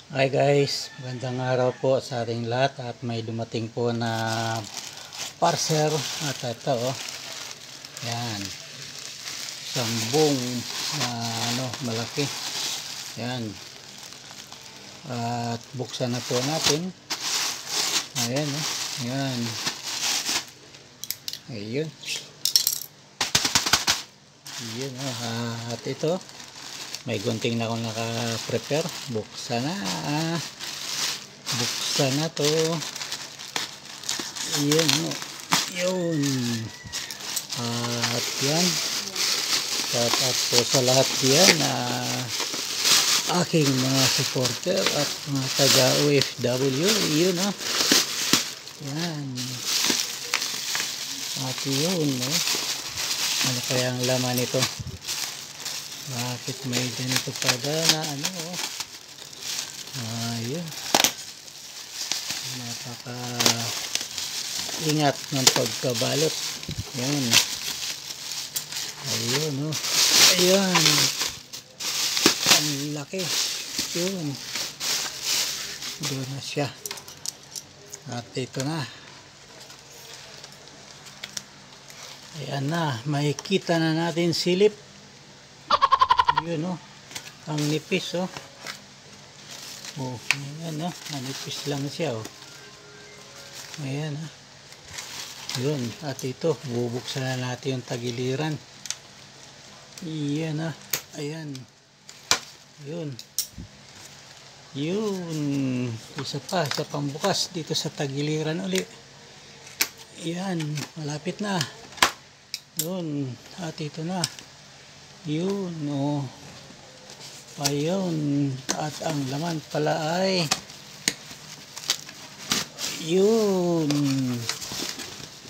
Hi guys, magandang araw po sa ating lahat at may dumating po na parcel at ito yan, isang buong na malaki yan at buksan na po natin. Ayan yan, ayun yun at ito may gunting na akong naka-prepare. Buksan na to. Yun at yan, shout out po sa lahat yan aking mga supporter at mga taga OFW. Yun yan at yun ano kaya ang laman nito? Bakit may ganito pala na ayun, napaka ingat ng pagkabalot. Yan, ayun ayan, ang laki yun, doon na siya at ito na, ayan na, makikita na natin silip. Yun ang nipis ayan manipis lang siya ayan yun at ito bubuksan na natin yung tagiliran. Iyan ayan yun isa pang bukas dito sa tagiliran uli. Ayan, malapit na yun at ito na yun ayun at ang laman pala ay yun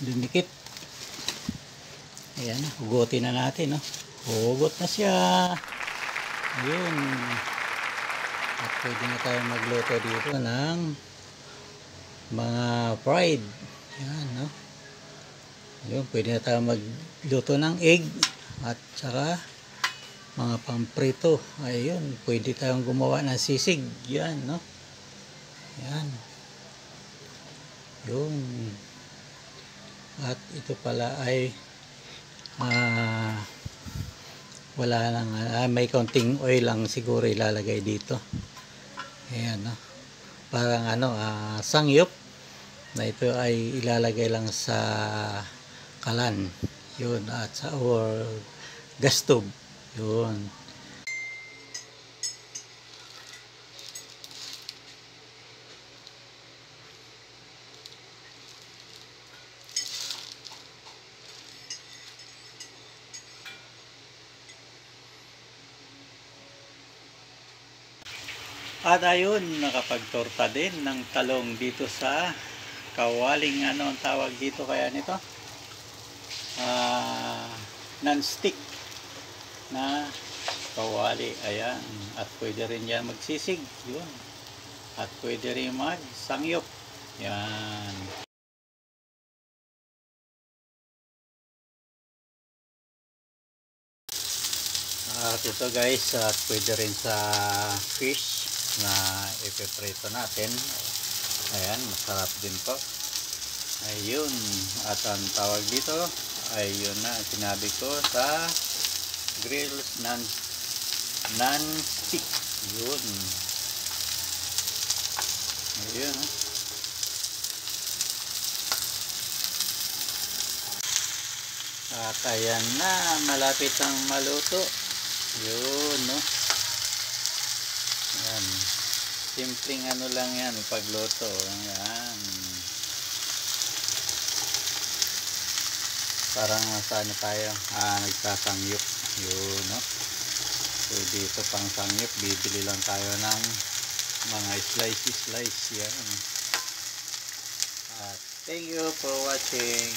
dumikit. Ayan, hugutin na natin hugot na siya. Yun at pwede na tayo magluto dito ng mga fried. Yan yun, pwede na tayo magluto ng egg at saka mga pamprito. Ayun, pwede tayong gumawa ng sisig. Yan yan yun at ito pala ay wala lang, may kaunting oil lang siguro ilalagay dito. Ayan parang sangyup na ito ay ilalagay lang sa kalan yun at sa or gas stove yun. At ayun, nakapagtorta din ng talong dito sa kawaling ang tawag dito kaya nito non-stick na kawali. Ayan, at pwede rin yan magsisig yun at pwede rin magsangyup. Yan at ito guys, at pwede rin sa fish na ipiprito natin. Ayan, masarap din po. Ayun, at ang tawag dito ay yun na sinabi ko sa grills non-stick yun. Ayun at ayan na, malapit ang maluto yun yan, simpleng lang yan pagluto. Yan, parang saan tayo nagsasangyup yun so dito pang sangyup bibili lang tayo ng mga slice yan. Thank you for watching.